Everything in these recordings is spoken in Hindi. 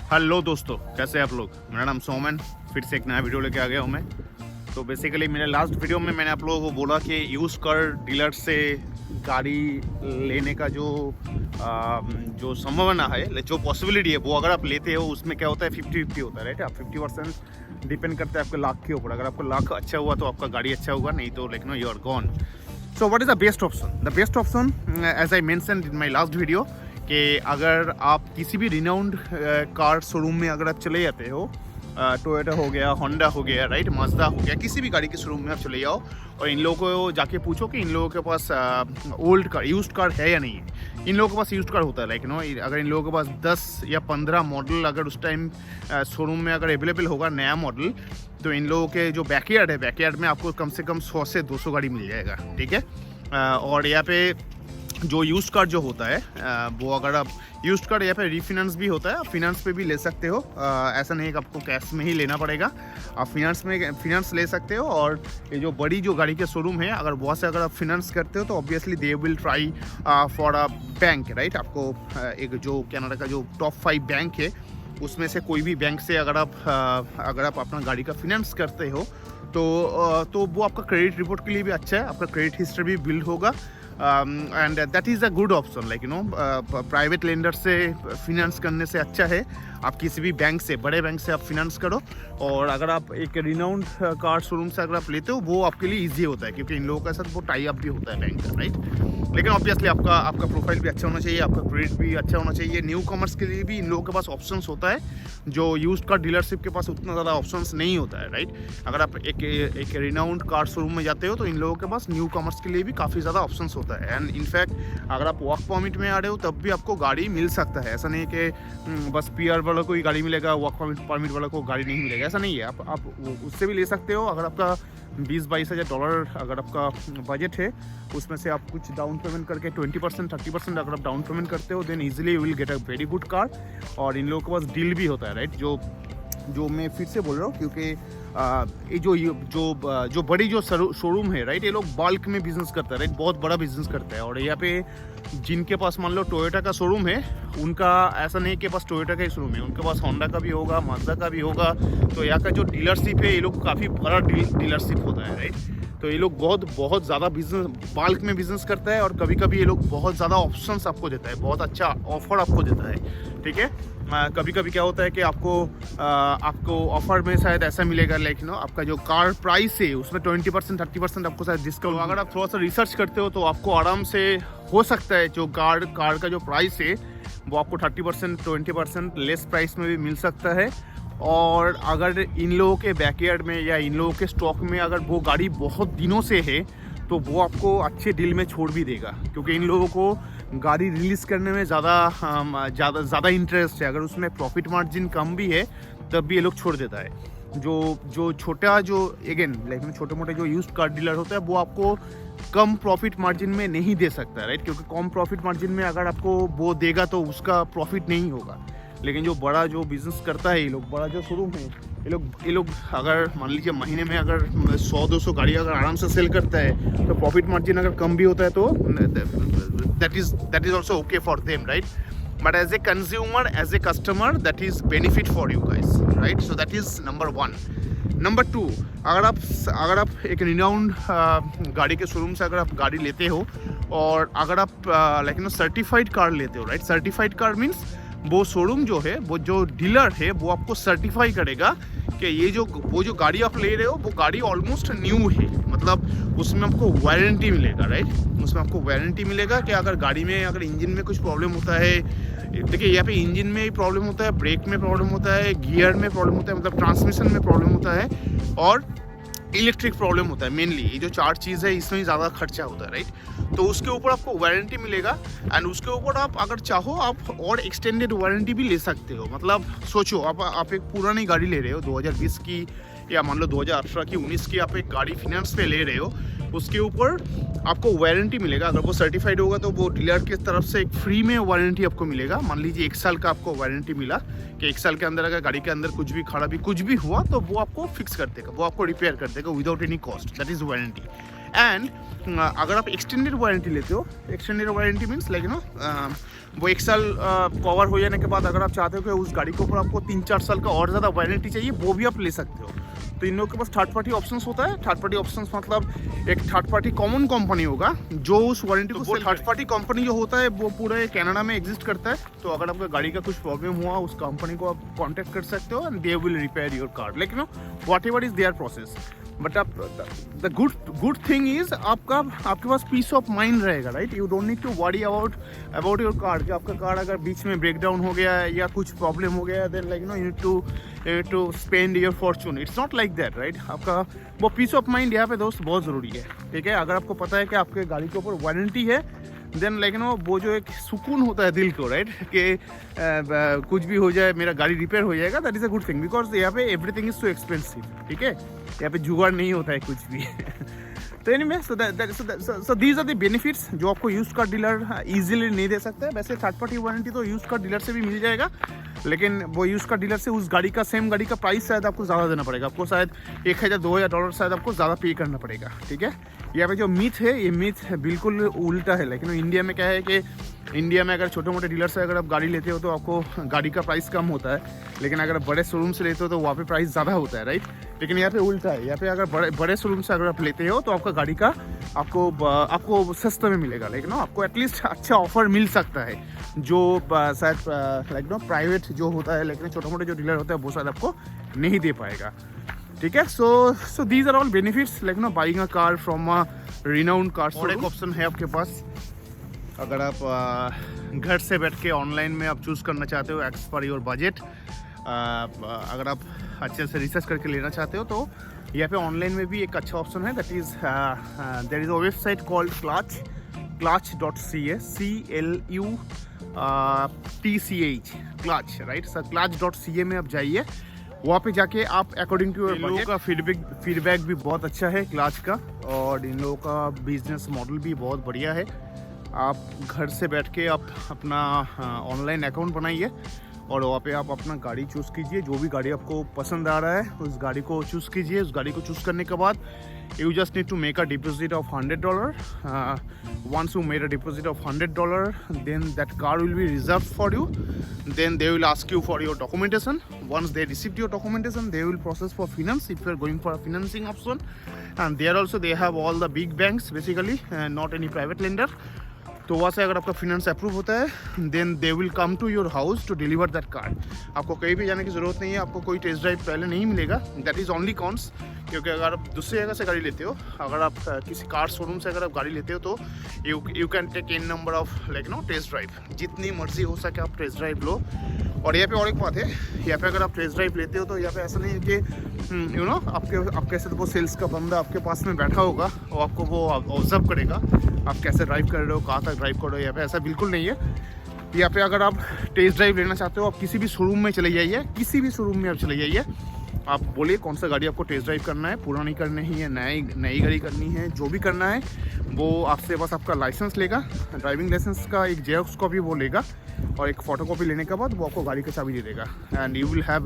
हेलो दोस्तों, कैसे हैं आप लोग। मेरा नाम सोमन, फिर से एक नया वीडियो लेके आ गया हूँ मैं। तो बेसिकली मेरे लास्ट वीडियो में मैंने आप लोगों को बोला कि यूज़ कार डीलर से गाड़ी लेने का जो संभावना है, जो पॉसिबिलिटी है, वो अगर आप लेते हो उसमें क्या होता है 50-50 होता है, राइट। आप 50% डिपेंड करता है आपके लाख के ऊपर। अगर आपका लाख अच्छा हुआ तो आपका गाड़ी अच्छा होगा, नहीं तो लेकिन you are gone. So what is the best option? The best option as I mentioned in my last video कि अगर आप किसी भी रिनाउंड कार शोरूम में अगर आप चले जाते हो, टोयोटा हो गया, होंडा हो गया, राइट, माज़दा हो गया, किसी भी गाड़ी के शोरूम में आप चले जाओ और इन लोगों को जाके पूछो कि इन लोगों के पास ओल्ड कार, यूज्ड कार है या नहीं है। इन लोगों के पास यूज्ड कार होता है, लाइक नो, अगर इन लोगों के पास 10 या 15 मॉडल अगर उस टाइम शोरूम में अगर अवेलेबल होगा नया मॉडल, तो इन लोगों के जो बैकयार्ड है, बैकयार्ड में आपको कम से कम 100 से 200 गाड़ी मिल जाएगा, ठीक है। और यहाँ पे जो यूज्ड कार जो होता है वो अगर आप यूज्ड कार यहाँ पे रीफिनेंस भी होता है, आप फिनेंस पे भी ले सकते हो। ऐसा नहीं है कि आपको कैश में ही लेना पड़ेगा, आप फिनेंस ले सकते हो। और ये जो बड़ी जो गाड़ी के शोरूम है, अगर वहाँ से अगर आप फिनेंस करते हो तो obviously they will try for a bank, right. आपको एक जो कनाडा का जो टॉप 5 बैंक है उसमें से कोई भी बैंक से अगर आप अपना गाड़ी का फिनेंस करते हो तो वो आपका क्रेडिट रिपोर्ट के लिए भी अच्छा है, आपका क्रेडिट हिस्ट्री भी बिल्ड होगा। And that is a good option, like you know, private lender से फिनेंस करने से अच्छा है आप किसी भी बैंक से, बड़े बैंक से आप फिनेंस करो। और अगर आप एक रिनाउंड कार शोरूम से अगर आप लेते हो वो आपके लिए ईजी होता है, क्योंकि इन लोगों के साथ वो टाई अप भी होता है बैंक का, राइट। लेकिन ऑब्वियसली आपका प्रोफाइल भी अच्छा होना चाहिए, आपका क्रेडिट भी अच्छा होना चाहिए। न्यू कॉमर्स के लिए भी इन लोगों के पास ऑप्शंस होता है जो यूज्ड कार डीलरशिप के पास उतना ज़्यादा ऑप्शंस नहीं होता है, राइट। अगर आप एक रिनाउंड कार शोरूम में जाते हो तो इन लोगों के पास न्यू कॉमर्स के लिए भी काफ़ी ज़्यादा ऑप्शंस होता है। एंड इनफैक्ट अगर आप वर्क परमिट में आ रहे हो तब भी आपको गाड़ी मिल सकता है। ऐसा नहीं है कि बस PR वालों को ही गाड़ी मिलेगा, वर्क परमिट वालों को गाड़ी नहीं मिलेगा, ऐसा नहीं है। आप उससे भी ले सकते हो। अगर आपका 20-22 हज़ार डॉलर अगर आपका बजट है, उसमें से आप कुछ डाउन पेमेंट करके 20% 30% अगर आप डाउन पेमेंट करते हो, then easily you will get a very good car. और इन लोगों के पास डील भी होता है, राइट। जो मैं फिर से बोल रहा हूँ, क्योंकि ये जो बड़ी जो शोरूम है, राइट, ये लोग बल्क में बिजनेस करता है, राइट, बहुत बड़ा बिजनेस करता है। और यहाँ पे जिनके पास मान लो टोयोटा का शोरूम है, उनका ऐसा नहीं कि पास टोयोटा का ही शोरूम है, उनके पास होंडा का भी होगा, माज़दा का भी होगा। तो यहाँ का जो डीलरशिप है, ये लोग काफ़ी बड़ा डीलरशिप होता है, राइट। तो ये लोग बहुत ज़्यादा बिजनेस बल्क में बिजनेस करता है। और कभी कभी ये लोग बहुत ज़्यादा ऑप्शंस आपको देता है, बहुत अच्छा ऑफर आपको देता है, ठीक है। कभी कभी क्या होता है कि आपको ऑफर में शायद ऐसा मिलेगा, लाइक नो, आपका जो कार प्राइस है उसमें 20% 30% आपको शायद डिस्काउंट। अगर आप थोड़ा सा रिसर्च करते हो तो आपको आराम से हो सकता है जो कार का जो प्राइस है वो आपको 30% 20% लेस प्राइस में भी मिल सकता है। और अगर इन लोगों के बैकयार्ड में या इन लोगों के स्टॉक में अगर वो गाड़ी बहुत दिनों से है तो वो आपको अच्छे डील में छोड़ भी देगा, क्योंकि इन लोगों को गाड़ी रिलीज़ करने में ज़्यादा इंटरेस्ट है। अगर उसमें प्रॉफिट मार्जिन कम भी है तब भी ये लोग छोड़ देता है। जो छोटा जो अगेन लाइक छोटे मोटे जो यूज्ड कार डीलर होता है वो आपको कम प्रॉफिट मार्जिन में नहीं दे सकता, राइट, क्योंकि कम प्रॉफिट मार्जिन में अगर आपको वो देगा तो उसका प्रॉफिट नहीं होगा। लेकिन जो बड़ा जो बिज़नेस करता है, ये लोग बड़ा जो शोरूम है, ये लोग अगर मान लीजिए महीने में अगर 100-200 गाड़ी अगर आराम से सेल करता है तो प्रॉफिट मार्जिन अगर कम भी होता है तो that is also okay for them, right. But as a consumer, as a customer, that is benefit for you guys, right. So that is number 1। Number 2, अगर आप एक रिनाउंड गाड़ी के शोरूम से अगर आप गाड़ी लेते हो और अगर आप लाइक नो सर्टिफाइड कार लेते हो, राइट। सर्टिफाइड कार मीन्स वो शोरूम जो है, वो जो डीलर है वो आपको सर्टिफाई करेगा कि वो जो गाड़ी आप ले रहे हो वो गाड़ी ऑलमोस्ट न्यू है, मतलब उसमें आपको वारंटी मिलेगा, राइट। उसमें आपको वारंटी मिलेगा कि अगर गाड़ी में अगर इंजन में कुछ प्रॉब्लम होता है, देखिए यहाँ पे इंजन में प्रॉब्लम होता है, ब्रेक में प्रॉब्लम होता है, गियर में प्रॉब्लम होता है, मतलब ट्रांसमिशन में प्रॉब्लम होता है, और इलेक्ट्रिक प्रॉब्लम होता है। मेनली ये जो 4 चीज़ है इसमें ज़्यादा खर्चा होता है, राइट। तो उसके ऊपर आपको वारंटी मिलेगा। एंड उसके ऊपर आप अगर चाहो आप और एक्सटेंडेड वारंटी भी ले सकते हो। मतलब सोचो आप एक पुरानी गाड़ी ले रहे हो 2020 की, या मान लो 2018 की, 19 की, आप एक गाड़ी फिनेंस पे ले रहे हो, उसके ऊपर आपको वारंटी मिलेगा। अगर वो सर्टिफाइड होगा तो वो डीलर की तरफ से एक फ्री में वारंटी आपको मिलेगा। मान लीजिए 1 साल का आपको वारंटी मिला कि 1 साल के अंदर अगर गाड़ी के अंदर कुछ भी खराबी कुछ भी हुआ तो वो आपको फिक्स कर देगा, वो आपको रिपेयर कर देगा without any cost, that is warranty. And अगर आप एक्सटेंडेड वारंटी लेते हो, एक्सटेंडेड वारंटी मीन्स लाइक वो 1 साल कवर हो जाने के बाद अगर आप चाहते हो कि उस गाड़ी के ऊपर आपको 3-4 साल का और ज़्यादा वारंटी चाहिए, वो भी आप ले सकते हो। तो इन लोगों के पास थर्ड पार्टी ऑप्शंस होता है। थर्ड पार्टी ऑप्शंस मतलब एक थर्ड पार्टी कॉमन कंपनी होगा जो उस वारंटी को, वो थर्ड पार्टी कंपनी जो होता है वो पूरे कनाडा में एग्जिस्ट करता है। तो अगर आपका गाड़ी का कुछ प्रॉब्लम हुआ, उस कंपनी को आप कॉन्टेक्ट कर सकते हो and they will repair your car, like whatever is their process. But आप द गुड थिंग इज आपके पास पीस ऑफ माइंड रहेगा, right. You don't need to worry about your car कि आपका कार अगर बीच में ब्रेक डाउन हो गया है या कुछ प्रॉब्लम हो गया है, then like you need to spend your fortune. It's not like that, right. आपका वो पीस ऑफ माइंड यहाँ पे दोस्त बहुत ज़रूरी है, ठीक है। अगर आपको पता है कि आपके गाड़ी के ऊपर वारंटी है, देन लाइक वो जो एक सुकून होता है दिल को, राइट, कि कुछ भी हो जाए मेरा गाड़ी रिपेयर हो जाएगा, that is a good thing. Because यहाँ पे एवरीथिंग इज सो एक्सपेंसिव, ठीक है। यहाँ पे जुगाड़ नहीं होता है कुछ भी। तो anyway, so these are the benefits जो आपको यूज्ड कार डीलर इजीली नहीं दे सकता है। वैसे थर्ड पार्टी वारंटी तो यूज्ड कार डीलर से भी मिल जाएगा, लेकिन वो यूज्ड कार डीलर से उस गाड़ी का सेम गाड़ी का प्राइस शायद आपको ज़्यादा देना पड़ेगा। आपको शायद $1,000-2,000 शायद आपको ज़्यादा पे करना पड़ेगा, ठीक है। यहाँ पे जो मिथ है, ये मिथ बिल्कुल उल्टा है। लेकिन इंडिया में क्या है कि इंडिया में अगर छोटे मोटे डीलर से अगर आप गाड़ी लेते हो तो आपको गाड़ी का प्राइस कम होता है, लेकिन अगर बड़े शोरूम से लेते हो तो वहाँ पे प्राइस ज़्यादा होता है, राइट। लेकिन यहाँ पे उल्टा है। यहाँ पे अगर बड़े शोरूम से अगर आप लेते हो तो आपका गाड़ी का आपको सस्ते में मिलेगा, लेकिन आपको एटलीस्ट अच्छा ऑफर मिल सकता है, जो शायद लाइक प्राइवेट जो होता है, लेकिन छोटे मोटे जो डीलर होता है वो शायद आपको नहीं दे पाएगा, ठीक है। So these are all benefits like buying a car from a renowned car. और एक ऑप्शन है आपके पास, अगर आप घर से बैठ के ऑनलाइन में आप चूज़ करना चाहते हो एक्स पर योर बजट, अगर आप अच्छे से रिसर्च करके लेना चाहते हो तो यहाँ पे ऑनलाइन में भी एक अच्छा ऑप्शन है। That is there is a website called clutch.ca, CLUTCH, clutch, right. Sir clutch.ca में आप जाइए, वहाँ पे जाके आप अकॉर्डिंग टू योर लोगों का फीडबैक भी बहुत अच्छा है क्लच का, और इन लोगों का बिजनेस मॉडल भी बहुत बढ़िया है। आप घर से बैठ के आप अपना ऑनलाइन अकाउंट बनाइए और वहाँ पे आप अपना गाड़ी चूज़ कीजिए। जो भी गाड़ी आपको पसंद आ रहा है उस गाड़ी को चूज़ कीजिए। उस गाड़ी को चूज़ करने के बाद you just need to make a deposit of $100. Once you made a deposit of $100, then that car will be reserved for you. Then they will ask you for your documentation. Once they received your documentation, they will process for finance if you are going for a financing option. And there also they have all the big banks basically, not any private lender. तो वहाँ से अगर आपका फिनेंस अप्रूव होता है then they will come to your house to deliver that car. आपको कहीं भी जाने की ज़रूरत नहीं है, आपको कोई टेस्ट ड्राइव पहले नहीं मिलेगा। दैट इज़ ओनली कॉन्स, क्योंकि अगर आप दूसरी जगह से गाड़ी लेते हो, अगर आप किसी कार शोरूम से अगर आप गाड़ी लेते हो तो you can take in number of like test drive, जितनी मर्जी हो सके आप टेस्ट ड्राइव लो। और यहाँ पे और एक बात है, यहाँ पे अगर आप टेस्ट ड्राइव लेते हो तो यहाँ पे ऐसा नहीं है कि आपके साथ वो सेल्स का बंदा आपके पास में बैठा होगा और आपको वो ऑब्जर्व करेगा आप कैसे ड्राइव कर रहे हो, कहाँ तक ड्राइव कर रहे हो। यहाँ पे ऐसा बिल्कुल नहीं है। यहाँ पे अगर आप टेस्ट ड्राइव लेना चाहते हो, आप किसी भी शोरूम में चले जाइए, किसी भी शोरूम में आप चले जाइए, आप बोलिए कौन सा गाड़ी आपको टेस्ट ड्राइव करना है, पुरानी करनी है, नई गाड़ी करनी है, जो भी करना है वो आपसे बस आपका लाइसेंस लेगा, ड्राइविंग लाइसेंस का एक जेरॉक्स कॉपी वो लेगा, और एक फ़ोटो कॉपी लेने के बाद वो आपको गाड़ी का चाबी दे देगा। And you will have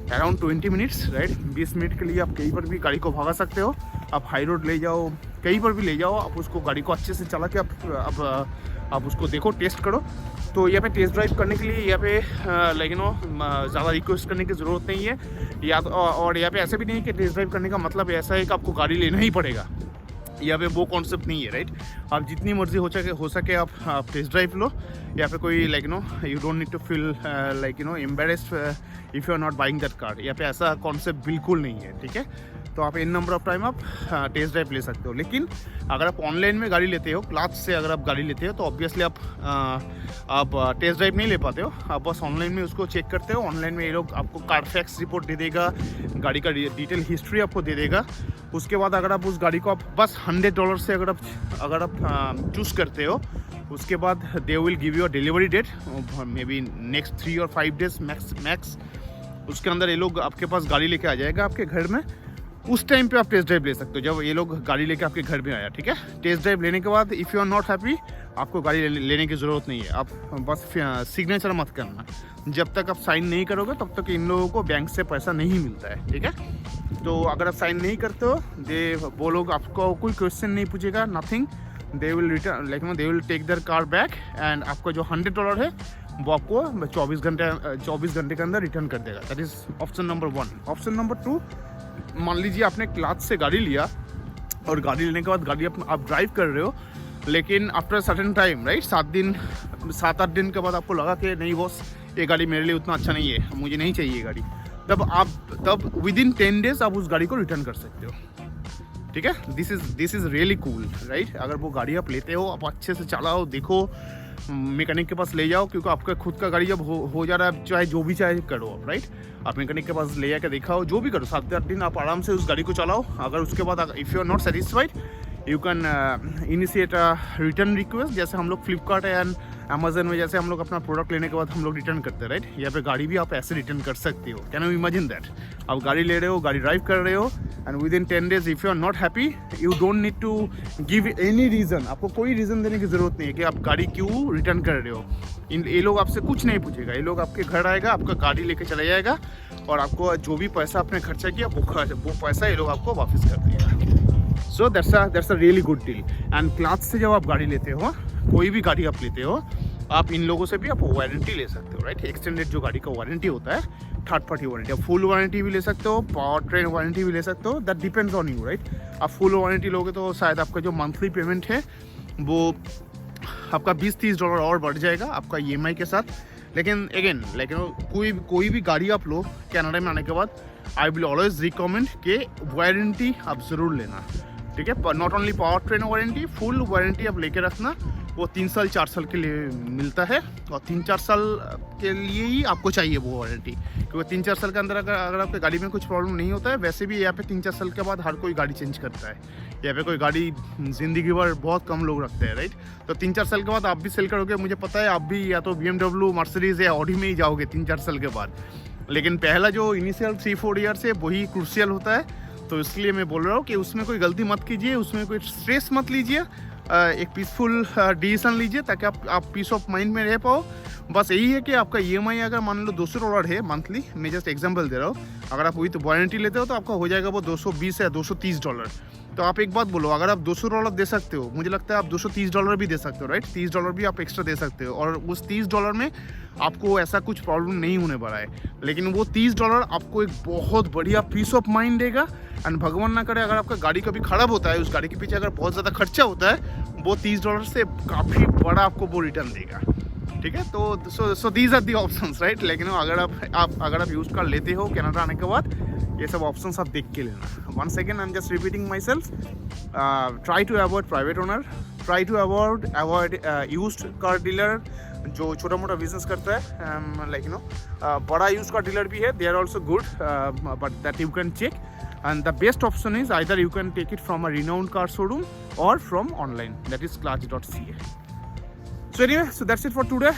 around 20 minutes, right. 20 minute के लिए आप कहीं पर भी गाड़ी को भगा सकते हो। आप हाई रोड ले जाओ, कहीं पर भी ले जाओ, आप उसको गाड़ी को अच्छे से चला के आप उसको देखो, टेस्ट करो। तो यहाँ पे टेस्ट ड्राइव करने के लिए यहाँ पे ज़्यादा रिक्वेस्ट करने की ज़रूरत नहीं है। या तो और यहाँ पे ऐसा भी नहीं है कि टेस्ट ड्राइव करने का मतलब ऐसा है कि आपको गाड़ी लेना ही पड़ेगा। यहाँ पे वो कॉन्सेप्ट नहीं है, राइट। आप जितनी मर्जी हो सके आप टेस्ट ड्राइव लो। यहाँ पे कोई you don't need to feel embarrassed if you are not buying that car. यहाँ पे ऐसा कॉन्सेप्ट बिल्कुल नहीं है, ठीक है। तो आप इन नंबर ऑफ टाइम आप टेस्ट ड्राइव ले सकते हो। लेकिन अगर आप ऑनलाइन में गाड़ी लेते हो, क्लच से अगर आप गाड़ी लेते हो, तो ऑब्वियसली आप टेस्ट ड्राइव नहीं ले पाते हो। आप बस ऑनलाइन में उसको चेक करते हो। ऑनलाइन में ये लोग आपको कारफैक्स रिपोर्ट दे देगा, गाड़ी का डिटेल हिस्ट्री आपको दे देगा। उसके बाद अगर आप उस गाड़ी को आप बस $100 से अगर आप चूज़ करते हो, उसके बाद they will give you a delivery date, maybe next 3 और 5 डेज मैक्स। उसके अंदर ये लोग आपके पास गाड़ी लेके आ जाएगा आपके घर में। उस टाइम पे आप टेस्ट ड्राइव ले सकते हो, जब ये लोग गाड़ी लेके आपके घर में आया, ठीक है। टेस्ट ड्राइव लेने के बाद if you are not happy, आपको गाड़ी लेने की ज़रूरत नहीं है। आप बस सिग्नेचर मत करना। जब तक आप साइन नहीं करोगे तब तक इन लोगों को बैंक से पैसा नहीं मिलता है, ठीक है। तो अगर आप साइन नहीं करते हो वो लोग आपको कोई क्वेश्चन नहीं पूछेगा, nothing, they will return like they will take their car back and आपका जो $100 है वो आपको 24 घंटे के अंदर रिटर्न कर देगा। That is option number 1। Option number 2, मान लीजिए आपने क्लास से गाड़ी लिया और गाड़ी लेने के बाद गाड़ी आप ड्राइव कर रहे हो, लेकिन आफ्टर सर्टेन टाइम राइट 7-8 दिन के बाद आपको लगा कि नहीं बॉस ये गाड़ी मेरे लिए उतना अच्छा नहीं है, मुझे नहीं चाहिए गाड़ी, तब विद इन 10 डेज आप उस गाड़ी को रिटर्न कर सकते हो। ठीक है, this is really cool right. अगर वो गाड़ी आप लेते हो, आप अच्छे से चलाओ, देखो, मैकेनिक के पास ले जाओ, क्योंकि आपका खुद का गाड़ी जब हो जा रहा है, चाहे जो भी चाहे करो आप राइट, आप मैकेनिक के पास ले जाकर दिखाओ, जो भी करो, 7-8 दिन आप आराम से उस गाड़ी को चलाओ। अगर उसके बाद if you are not satisfied you can initiate a return request, जैसे हम लोग फ्लिपकार्ट एंड अमेजन में जैसे हम लोग अपना प्रोडक्ट लेने के बाद हम लोग रिटर्न करते हैं राइट, यहाँ पे गाड़ी भी आप ऐसे रिटर्न कर सकते हो। Can you imagine that? आप गाड़ी ले रहे हो, गाड़ी ड्राइव कर रहे हो and within 10 days if you are not happy you don't need to give any reason, आपको कोई रीज़न देने की ज़रूरत नहीं है कि आप गाड़ी क्यों रिटर्न कर रहे हो। ये लोग आपसे कुछ नहीं पूछेगा, ये लोग आपके घर आएगा, आपका गाड़ी लेके चला जाएगा और आपको जो भी पैसा आपने खर्चा किया वो पैसा ये लोग आपको वापस कर देगा। So that's a really good deal. And cloth से जब आप गाड़ी लेते हो, कोई भी गाड़ी आप लेते हो, आप इन लोगों से भी आप वारंटी ले सकते हो राइट। एक्सटेंडेड जो गाड़ी का वारंटी होता है, थर्ड पार्टी वारंटी, आप फुल वारंटी भी ले सकते हो, पावर ट्रेन वारंटी भी ले सकते हो, that depends on you right. आप फुल वारंटी लोगे तो शायद आपका जो मंथली पेमेंट है वो आपका $20-30 और बढ़ जाएगा आपका EMI के साथ। लेकिन कोई भी गाड़ी आप लो कनाडा में आने के बाद, आई विल ऑलवेज रिकमेंड कि वारंटी आप ज़रूर लेना। ठीक है, not only power train warranty, full warranty आप लेके रखना। वो 3 साल 4 साल के लिए मिलता है और 3-4 साल के लिए ही आपको चाहिए वो वारंटी, क्योंकि 3-4 साल के अंदर अगर आपकी गाड़ी में कुछ प्रॉब्लम नहीं होता है, वैसे भी यहाँ पे 3-4 साल के बाद हर कोई गाड़ी चेंज करता है। यहाँ पे कोई गाड़ी ज़िंदगी भर बहुत कम लोग रखते हैं राइट। तो 3-4 साल के बाद आप भी सेल करोगे, मुझे पता है आप भी या तो BMW, मर्सिडीज़ या ऑडी में ही जाओगे 3-4 साल के बाद। लेकिन पहला जो इनिशियल 3-4 ईयर्स है वही क्रूशियल होता है। तो इसलिए मैं बोल रहा हूँ कि उसमें कोई गलती मत कीजिए, उसमें कोई स्ट्रेस मत लीजिए, एक पीसफुल डिसीजन लीजिए ताकि आप पीस ऑफ माइंड में रह पाओ। बस यही है कि आपका EMI अगर मान लो $200 है मंथली, मैं जस्ट एग्जांपल दे रहा हूँ, अगर आप विथ वारंटी लेते हो तो आपका हो जाएगा वो $220 या $230। तो आप एक बात बोलो, अगर आप $200 दे सकते हो, मुझे लगता है आप $230 भी दे सकते हो राइट, $30 भी आप एक्स्ट्रा दे सकते हो, और उस $30 में आपको ऐसा कुछ प्रॉब्लम नहीं होने वाला है। लेकिन वो $30 आपको एक बहुत बढ़िया पीस ऑफ माइंड देगा। एंड भगवान ना करे अगर आपका गाड़ी कभी ख़राब होता है, उस गाड़ी के पीछे अगर बहुत ज़्यादा खर्चा होता है, वो $30 से काफ़ी बड़ा आपको वो रिटर्न देगा। ठीक है, तो so these are the options right. लेकिन अगर आप यूज़ कार लेते हो कनाडा आने के बाद, ये सब ऑप्शंस आप देख के लेना। One second, I am just repeating myself, try to avoid private owner, try to avoid used car dealer जो छोटा मोटा बिजनेस करता है, लाइक बड़ा यूज कार डीलर भी है, they are also good, but that you can check. And the best option is either you can take it from a renowned car showroom or from online, that is clutch.ca. So anyway, so that's it for today.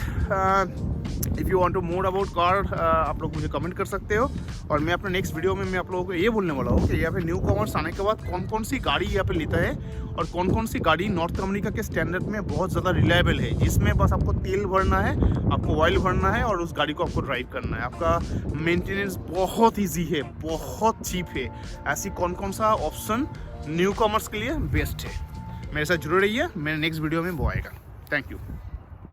If you want to more about car, आप लोग मुझे कमेंट कर सकते हो। और मैं अपने नेक्स्ट वीडियो में मैं आप लोगों को ये बोलने वाला हूँ कि यहाँ पे न्यू कॉमर्स आने के बाद कौन कौन सी गाड़ी यहाँ पे लेता है और कौन कौन सी गाड़ी नॉर्थ अमेरिका के स्टैंडर्ड में बहुत ज़्यादा रिलायबल है, जिसमें बस आपको तेल भरना है, आपको ऑयल भरना है और उस गाड़ी को आपको ड्राइव करना है। आपका मेंटेनेंस बहुत ईजी है, बहुत चीप है। ऐसी कौन कौन सा ऑप्शन न्यू कॉमर्स के लिए बेस्ट है, मेरे साथ जुड़े रहिए। मेरे नेक्स्ट वीडियो में वो आएगा। Thank you.